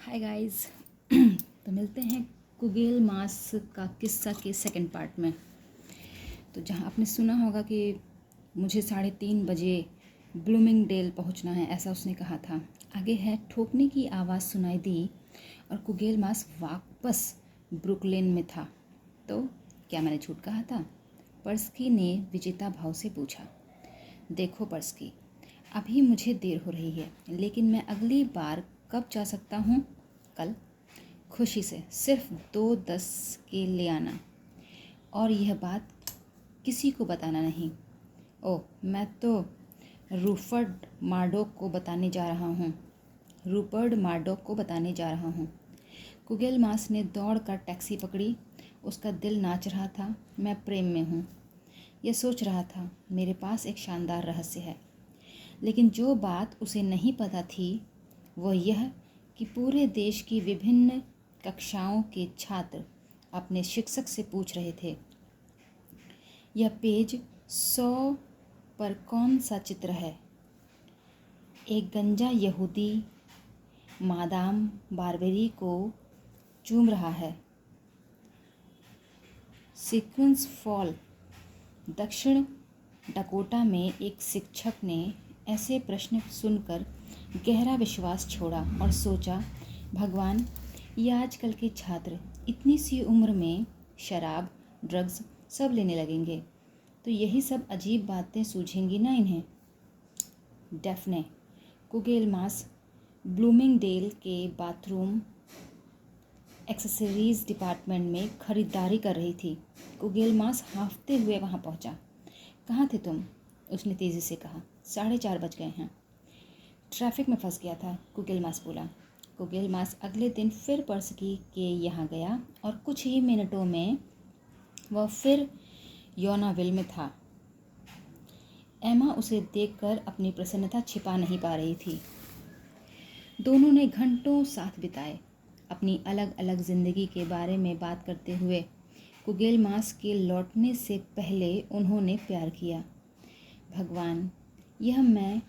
Hi guys. तो मिलते हैं कुगेल मास का किस्सा के सेकंड पार्ट में। तो जहाँ आपने सुना होगा कि मुझे 3:30 बजे ब्लूमिंगडेल पहुँचना है, ऐसा उसने कहा था। आगे है, ठोकने की आवाज़ सुनाई दी और कुगेल मास वापस ब्रुकलिन में था। तो क्या मैंने झूठ कहा था? पर्स्की ने विजेता भाव से पूछा। देखो पर्स्की, अभी मुझे देर हो रही है, लेकिन मैं अगली बार कब जा सकता हूँ? कल। खुशी से। सिर्फ 2:10 के ले आना, और यह बात किसी को बताना नहीं। ओह, मैं तो रूपर्ट मार्डोक को बताने जा रहा हूँ। कुगेल मास ने दौड़ कर टैक्सी पकड़ी। उसका दिल नाच रहा था। मैं प्रेम में हूँ, यह सोच रहा था। मेरे पास एक शानदार रहस्य है। लेकिन जो बात उसे नहीं पता थी वह यह कि पूरे देश की विभिन्न कक्षाओं के छात्र अपने शिक्षक से पूछ रहे थे, यह पेज 100 पर कौन सा चित्र है? एक गंजा यहूदी मादाम बारबेरी को चूम रहा है। Sequence fall. दक्षिण डकोटा में एक शिक्षक ने ऐसे प्रश्न सुनकर गहरा विश्वास छोड़ा और सोचा, भगवान, ये आजकल के छात्र इतनी सी उम्र में शराब, ड्रग्स सब लेने लगेंगे तो यही सब अजीब बातें सूझेंगी ना इन्हें। डेफ्ने कुगेल मास ब्लूमिंगडेल के बाथरूम एक्सेसरीज डिपार्टमेंट में खरीदारी कर रही थी। कुगेल मास हाँफते हुए वहाँ पहुँचा। कहाँ थे तुम? उसने तेज़ी से कहा। 4:30 बज गए हैं। ट्रैफिक में फंस गया था, कुगेल मास बोला। कुगेल मास अगले दिन फिर पर्स्की के यहाँ गया और कुछ ही मिनटों में वह फिर योनाविल में था। एमा उसे देखकर अपनी प्रसन्नता छिपा नहीं पा रही थी। दोनों ने घंटों साथ बिताए, अपनी अलग अलग ज़िंदगी के बारे में बात करते हुए। कुगेल मास के लौटने से पहले उन्होंने प्यार किया। भगवान, यह मैं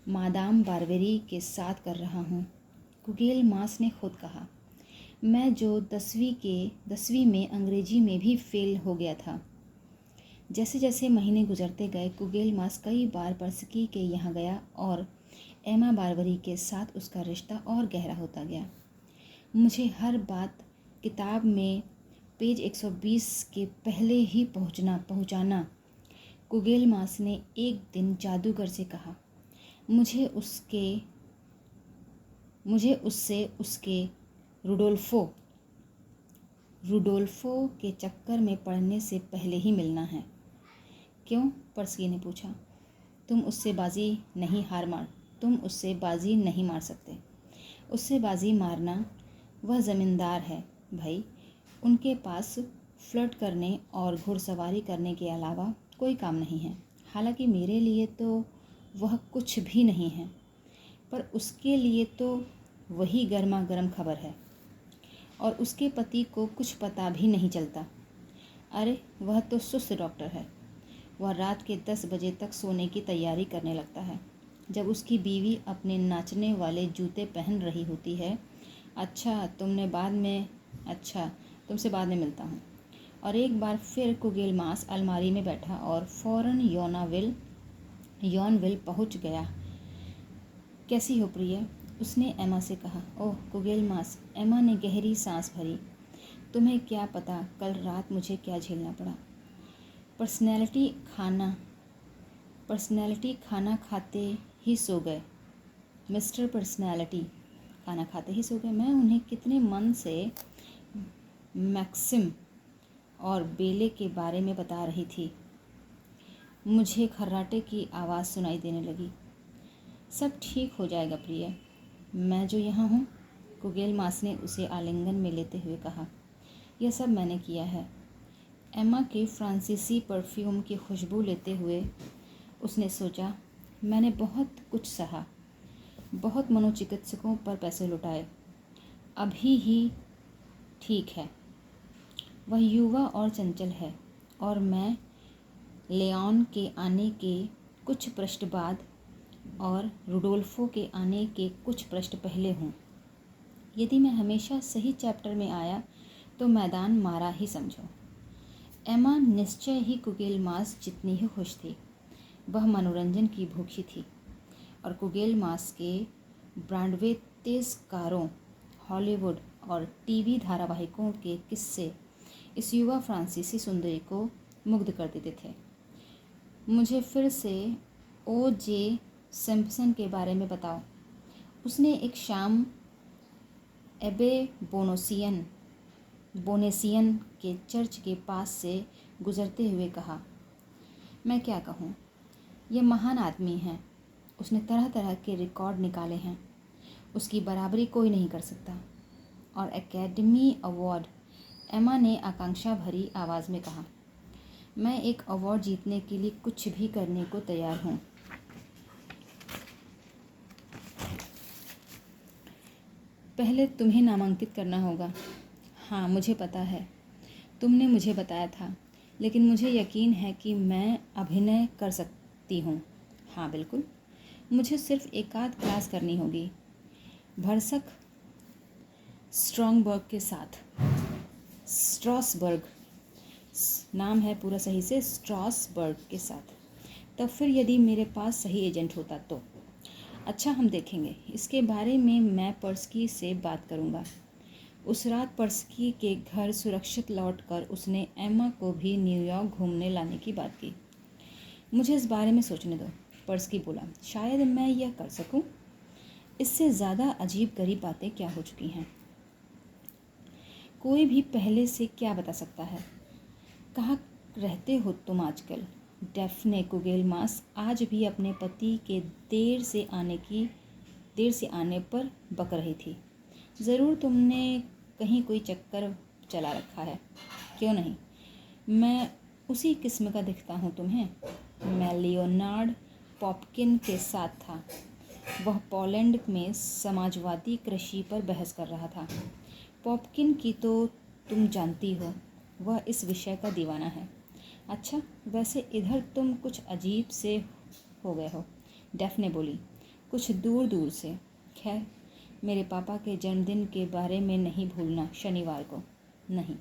मादाम बारबेरी के साथ कर रहा हूँ, कुगेल मास ने खुद कहा। मैं जो 10वीं में अंग्रेजी में भी फेल हो गया था। जैसे जैसे महीने गुजरते गए, कुगेल मास कई बार पर्स्की के यहाँ गया और एमा बारबेरी के साथ उसका रिश्ता और गहरा होता गया। मुझे हर बात किताब में पेज 120 के पहले ही पहुँचाना, कुगेल मास ने एक दिन जादूगर से कहा। मुझे उससे उसके रुडोल्फो के चक्कर में पड़ने से पहले ही मिलना है। क्यों? पर्स्की ने पूछा। तुम उससे बाजी नहीं मार सकते। उससे बाजी मारना, वह ज़मींदार है भाई। उनके पास फ्लर्ट करने और घुड़सवारी करने के अलावा कोई काम नहीं है। हालांकि मेरे लिए तो वह कुछ भी नहीं है, पर उसके लिए तो वही गर्मा गर्म खबर है। और उसके पति को कुछ पता भी नहीं चलता। अरे, वह तो सुस्त डॉक्टर है। वह रात के 10 बजे तक सोने की तैयारी करने लगता है, जब उसकी बीवी अपने नाचने वाले जूते पहन रही होती है। अच्छा, तुमसे बाद में मिलता हूँ। और एक बार फिर कुगेल मास अलमारी में बैठा और फौरन यॉनविल पहुँच गया। कैसी हो प्रिय? उसने एमा से कहा। ओह कुगेल मास, एमा ने गहरी सांस भरी। तुम्हें क्या पता कल रात मुझे क्या झेलना पड़ा। पर्सनैलिटी खाना खाते ही सो गए। मिस्टर पर्सनैलिटी खाना खाते ही सो गए। मैं उन्हें कितने मन से मैक्सिम और बेले के बारे में बता रही थी। मुझे खर्राटे की आवाज़ सुनाई देने लगी। सब ठीक हो जाएगा प्रिय, मैं जो यहाँ हूँ, कुगेल मास ने उसे आलिंगन में लेते हुए कहा। यह सब मैंने किया है। एमा के फ्रांसीसी परफ्यूम की खुशबू लेते हुए उसने सोचा, मैंने बहुत कुछ सहा, बहुत मनोचिकित्सकों पर पैसे लुटाए, अभी ही ठीक है। वह युवा और चंचल है, और मैं लेओन के आने के कुछ पृष्ठ बाद और रुडोल्फो के आने के कुछ पृष्ठ पहले हूँ। यदि मैं हमेशा सही चैप्टर में आया तो मैदान मारा ही समझो। एमा निश्चय ही कुगेलमास जितनी ही खुश थी। वह मनोरंजन की भूखी थी और कुगेलमास के ब्रॉडवे तेज़कारों, हॉलीवुड और टीवी धारावाहिकों के किस्से इस युवा फ्रांसीसी सुंदरी को मुग्ध कर देते थे। मुझे फिर से O.J. सिम्पसन के बारे में बताओ, उसने एक शाम एबे बोनेसियन के चर्च के पास से गुजरते हुए कहा। मैं क्या कहूँ, यह महान आदमी है। उसने तरह तरह के रिकॉर्ड निकाले हैं, उसकी बराबरी कोई नहीं कर सकता। और एकेडमी अवार्ड, एमा ने आकांक्षा भरी आवाज़ में कहा। मैं एक अवार्ड जीतने के लिए कुछ भी करने को तैयार हूँ। पहले तुम्हें नामांकित करना होगा। हाँ, मुझे पता है, तुमने मुझे बताया था, लेकिन मुझे यकीन है कि मैं अभिनय कर सकती हूँ। हाँ बिल्कुल, मुझे सिर्फ एक आध क्लास करनी होगी। भरसक स्ट्रॉसबर्ग के साथ। स्ट्रॉसबर्ग नाम है पूरा सही से, स्ट्रॉसबर्ग के साथ। तब फिर यदि मेरे पास सही एजेंट होता तो। अच्छा, हम देखेंगे। इसके बारे में मैं पर्स्की से बात करूँगा। उस रात पर्स्की के घर सुरक्षित लौटकर उसने एमा को भी न्यूयॉर्क घूमने लाने की बात की। मुझे इस बारे में सोचने दो, पर्स्की बोला। शायद मैं यह कर सकूं। इससे ज़्यादा अजीब गरीब बातें क्या हो चुकी हैं। कोई भी पहले से क्या बता सकता है। कहाँ रहते हो तुम आजकल? डेफ्ने कुगेलमास आज भी अपने पति के देर से आने पर बक रही थी। ज़रूर तुमने कहीं कोई चक्कर चला रखा है। क्यों नहीं, मैं उसी किस्म का दिखता हूँ तुम्हें। मैं लियोनार्ड पॉपकिन के साथ था। वह पोलैंड में समाजवादी कृषि पर बहस कर रहा था। पॉपकिन की तो तुम जानती हो, वह इस विषय का दीवाना है। अच्छा, वैसे इधर तुम कुछ अजीब से हो गए हो, डेफ्ने बोली। कुछ दूर दूर से। खैर, मेरे पापा के जन्मदिन के बारे में नहीं भूलना, शनिवार को। नहीं,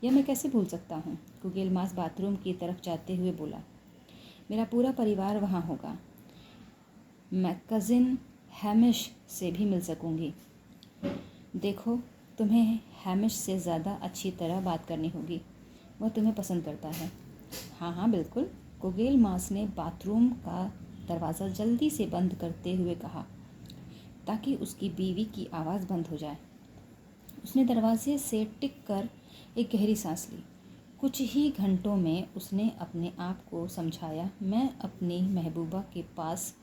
यह मैं कैसे भूल सकता हूँ, कुगेलमास बाथरूम की तरफ जाते हुए बोला। मेरा पूरा परिवार वहाँ होगा। मैं कज़िन हैमिश से भी मिल सकूँगी। देखो, तुम्हें हैमिश से ज़्यादा अच्छी तरह बात करनी होगी, वह तुम्हें पसंद करता है। हाँ हाँ बिल्कुल, कुगेलमास ने बाथरूम का दरवाज़ा जल्दी से बंद करते हुए कहा, ताकि उसकी बीवी की आवाज़ बंद हो जाए। उसने दरवाजे से टिक कर एक गहरी सांस ली। कुछ ही घंटों में उसने अपने आप को समझाया, मैं अपनी महबूबा के पास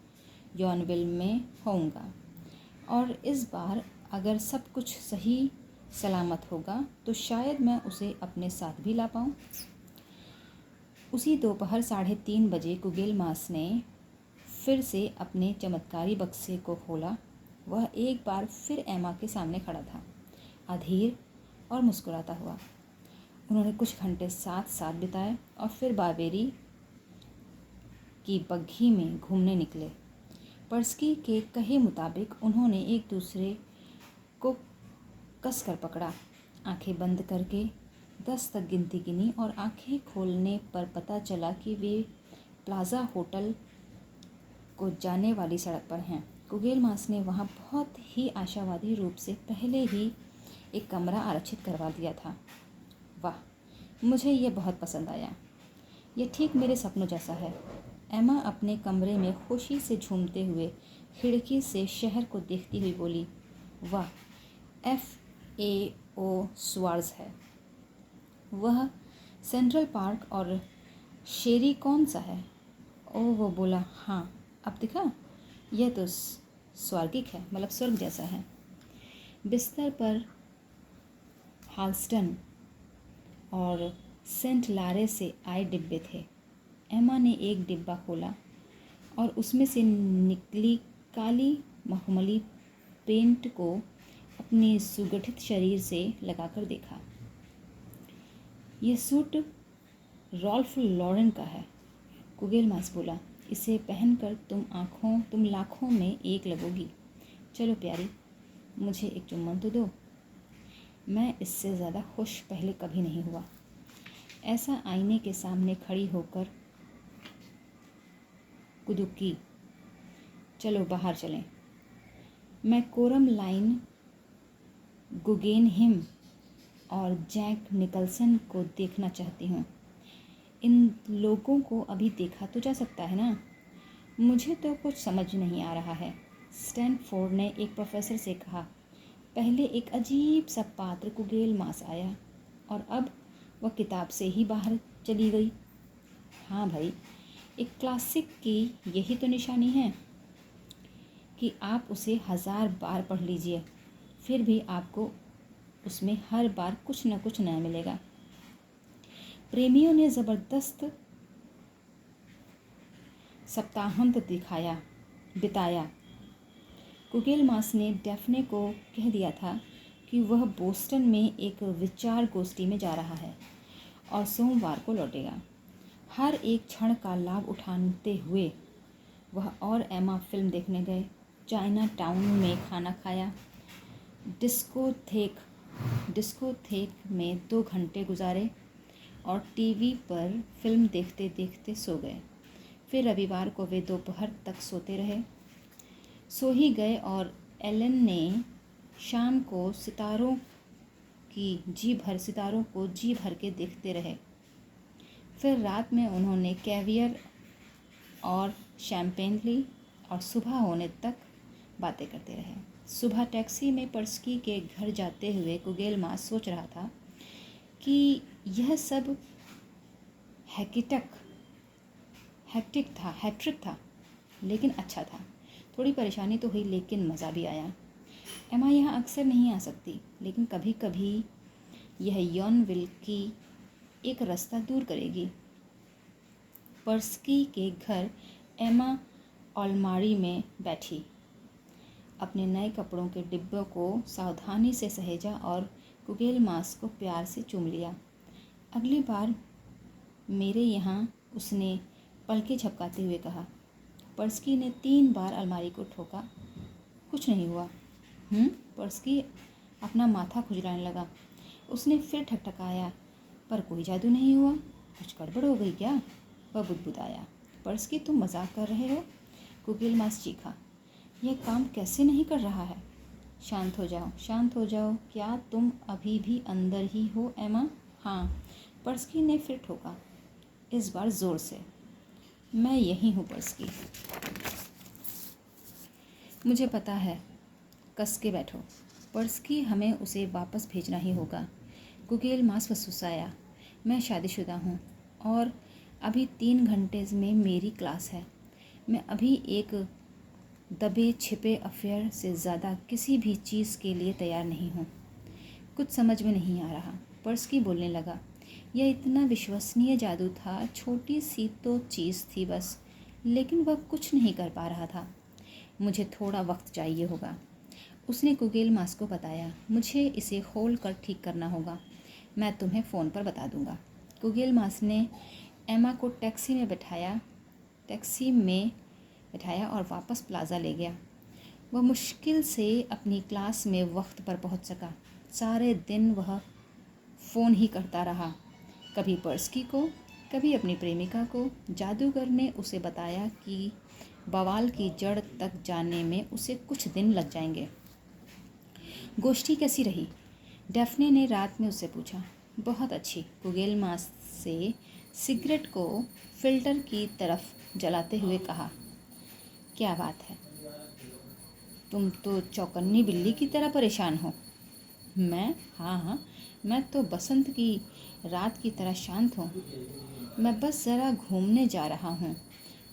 यॉनविल में होऊंगा, और इस बार अगर सब कुछ सही सलामत होगा तो शायद मैं उसे अपने साथ भी ला पाऊँ। उसी दोपहर 3:30 बजे कुगेलमास ने फिर से अपने चमत्कारी बक्से को खोला। वह एक बार फिर एमा के सामने खड़ा था, अधीर और मुस्कुराता हुआ। उन्होंने कुछ घंटे साथ साथ बिताए और फिर बावेरी की बग्घी में घूमने निकले। पर्स्की के कहे मुताबिक उन्होंने एक दूसरे को कस कर पकड़ा, आंखें बंद करके 10 तक गिनती गिनी और आंखें खोलने पर पता चला कि वे प्लाज़ा होटल को जाने वाली सड़क पर हैं। कुगेलमास ने वहाँ बहुत ही आशावादी रूप से पहले ही एक कमरा आरक्षित करवा दिया था। वाह, मुझे यह बहुत पसंद आया। यह ठीक मेरे सपनों जैसा है। एमा अपने कमरे में खुशी से झूमते हुए खिड़की से शहर को देखती हुई बोली। वाह, FAO स्वार्स है। वह सेंट्रल पार्क और शेरी कौन सा है? ओह, वो बोला। हाँ, अब दिखा, यह तो स्वर्गिक है, मतलब स्वर्ग जैसा है। बिस्तर पर हाल्स्टन और सेंट लारे से आए डिब्बे थे। एमा ने एक डिब्बा खोला और उसमें से निकली काली मखमली पेंट को अपने सुगठित शरीर से लगाकर देखा। यह सूट रॉल्फ लॉरेन का है, कुगेलमास बोला। इसे पहनकर तुम लाखों में एक लगोगी। चलो प्यारी, मुझे एक चुम्बन तो दो। मैं इससे ज़्यादा खुश पहले कभी नहीं हुआ। ऐसा आईने के सामने खड़ी होकर कुदुकी, चलो बाहर चलें। मैं कोरम लाइन, गुगेनहिम और जैक निकलसन को देखना चाहती हूँ। इन लोगों को अभी देखा तो जा सकता है ना? मुझे तो कुछ समझ नहीं आ रहा है। स्टैनफोर्ड ने एक प्रोफेसर से कहा। पहले एक अजीब सा पात्र कुगेल मास आया और अब वह किताब से ही बाहर चली गई। हाँ भाई, एक क्लासिक की यही तो निशानी है कि आप उसे 1000 बार पढ़ लीजिए, फिर भी आपको उसमें हर बार कुछ न कुछ नया मिलेगा। प्रेमियों ने ज़बरदस्त सप्ताहांत बिताया। कुगेल मास ने डैफ्ने को कह दिया था कि वह बोस्टन में एक विचार गोष्ठी में जा रहा है और सोमवार को लौटेगा। हर एक क्षण का लाभ उठाते हुए वह और एमा फिल्म देखने गए, चाइना टाउन में खाना खाया, डिस्कोथेक में 2 घंटे गुजारे और टीवी पर फिल्म देखते देखते सो गए। फिर रविवार को वे दोपहर तक सोते रहे, सो ही गए और एलन ने शाम को सितारों को जी भर के देखते रहे। फिर रात में उन्होंने कैवियर और शैम्पेन ली और सुबह होने तक बातें करते रहे। सुबह टैक्सी में पर्स्की के घर जाते हुए कुगेल मास सोच रहा था कि यह सब हैट्रिक था, लेकिन अच्छा था। थोड़ी परेशानी तो हुई, लेकिन मज़ा भी आया। एमा यहाँ अक्सर नहीं आ सकती, लेकिन कभी कभी यह यॉनविल की एक रास्ता दूर करेगी। पर्स्की के घर एमा अलमारी में बैठी अपने नए कपड़ों के डिब्बों को सावधानी से सहेजा और कुगेल मास को प्यार से चूम लिया। अगली बार मेरे यहाँ, उसने पलकें झपकाते हुए कहा। पर्स्की ने 3 बार अलमारी को ठोका। कुछ नहीं हुआ। पर्स्की अपना माथा खुजलाने लगा। उसने फिर ठकठकाया, पर कोई जादू नहीं हुआ। कुछ गड़बड़ हो गई क्या? वह बुदबुदाया। पर्स्की, तुम मजाक कर रहे हो? कुगेल मास चीखा। यह काम कैसे नहीं कर रहा है? शांत हो जाओ। क्या तुम अभी भी अंदर ही हो एमा? हाँ, पर्स्की ने फिर ठोका, इस बार ज़ोर से। मैं यहीं हूँ पर्स्की, मुझे पता है। कस के बैठो पर्स्की, हमें उसे वापस भेजना ही होगा। कुगेल मास फुसफुसाया। मैं शादीशुदा हूँ और अभी 3 घंटे में मेरी क्लास है। मैं अभी एक दबे छिपे अफेयर से ज़्यादा किसी भी चीज़ के लिए तैयार नहीं हूँ। कुछ समझ में नहीं आ रहा, पर्स्की बोलने लगा। यह इतना विश्वसनीय जादू था, छोटी सी तो चीज़ थी बस, लेकिन वह कुछ नहीं कर पा रहा था। मुझे थोड़ा वक्त चाहिए होगा, उसने कुगेल मास को बताया। मुझे इसे खोल कर ठीक करना होगा। मैं तुम्हें फ़ोन पर बता दूंगा। कुगेल मास ने एमा को टैक्सी में बैठाया और वापस प्लाज़ा ले गया। वह मुश्किल से अपनी क्लास में वक्त पर पहुंच सका। सारे दिन वह फ़ोन ही करता रहा, कभी पर्स्की को, कभी अपनी प्रेमिका को। जादूगर ने उसे बताया कि बवाल की जड़ तक जाने में उसे कुछ दिन लग जाएंगे। गोष्ठी कैसी रही? डैफ्ने ने रात में उससे पूछा। बहुत अच्छी, कुगेल मास से सिगरेट को फिल्टर की तरफ जलाते हुए कहा। क्या बात है, तुम तो चौकन्नी बिल्ली की तरह परेशान हो। मैं? हाँ, मैं तो बसंत की रात की तरह शांत हूँ। मैं बस ज़रा घूमने जा रहा हूँ।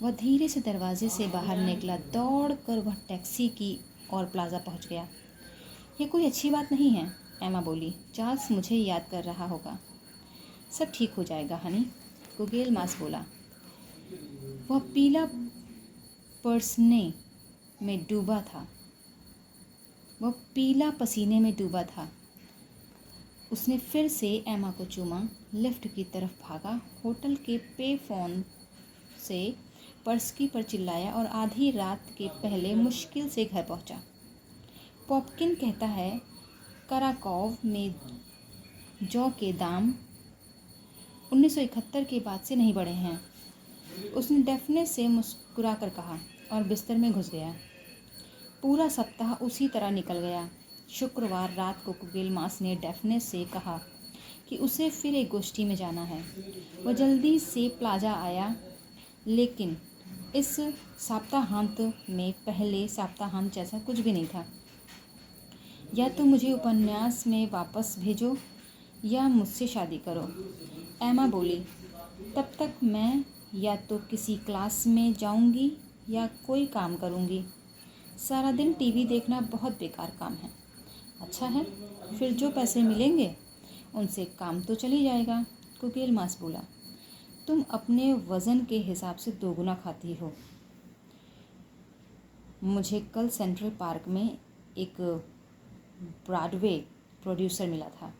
वह धीरे से दरवाजे से बाहर निकला। दौड़ कर वह टैक्सी की और प्लाज़ा पहुँच गया। ये कोई अच्छी बात नहीं है, एमा बोली। चार्ल्स मुझे याद कर रहा होगा। सब ठीक हो जाएगा हनी, कुगेल मास बोला। वह पीला पसीने में डूबा था। उसने फिर से एमा को चूमा, लिफ्ट की तरफ भागा, होटल के पे फोन से पर्स्की पर चिल्लाया और आधी रात के पहले मुश्किल से घर पहुंचा। पॉपकिन कहता है कराकोव में जौ के दाम 1971 के बाद से नहीं बढ़े हैं, उसने डैफ्ने से मुस्कुराकर कहा और बिस्तर में घुस गया। पूरा सप्ताह उसी तरह निकल गया। शुक्रवार रात को कुगेलमास ने डैफ्ने से कहा कि उसे फिर एक गोष्ठी में जाना है। वह जल्दी से प्लाजा आया, लेकिन इस सप्ताहांत में पहले सप्ताहांत जैसा कुछ भी नहीं था। या तो मुझे उपन्यास में वापस भेजो या मुझसे शादी करो, एमा बोली। तब तक मैं या तो किसी क्लास में जाऊंगी या कोई काम करूंगी। सारा दिन टीवी देखना बहुत बेकार काम है। अच्छा है, फिर जो पैसे मिलेंगे उनसे काम तो चली जाएगा, कुगेलमास बोला। तुम अपने वज़न के हिसाब से दोगुना खाती हो। मुझे कल सेंट्रल पार्क में एक ब्रॉडवे प्रोड्यूसर मिला था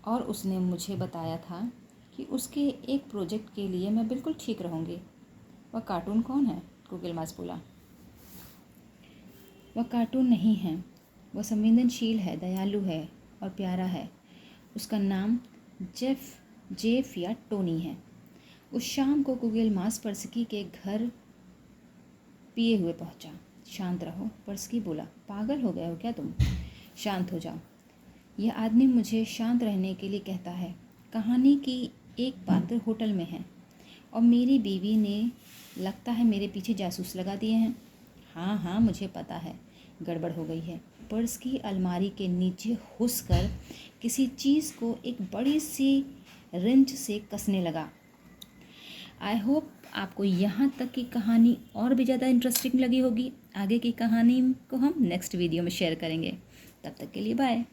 और उसने मुझे बताया था कि उसके एक प्रोजेक्ट के लिए मैं बिल्कुल ठीक रहूँगी। वह कार्टून कौन है? कुगेलमास बोला। वह कार्टून नहीं है, वह संवेदनशील है, दयालु है और प्यारा है। उसका नाम जेफ या टोनी है। उस शाम को कुगेलमास पर्सकी के घर पिए हुए पहुंचा। शांत रहो, पर्सकी बोला। पागल हो गए हो क्या तुम? शांत हो जाओ। यह आदमी मुझे शांत रहने के लिए कहता है। कहानी की एक पात्र होटल में है और मेरी बीवी ने लगता है मेरे पीछे जासूस लगा दिए हैं। हाँ, मुझे पता है गड़बड़ हो गई है। पर्सकी अलमारी के नीचे घुसकर किसी चीज़ को एक बड़ी सी रिंच से कसने लगा। आई होप आपको यहाँ तक की कहानी और भी ज़्यादा इंटरेस्टिंग लगी होगी। आगे की कहानी को हम नेक्स्ट वीडियो में शेयर करेंगे। तब तक के लिए बाय।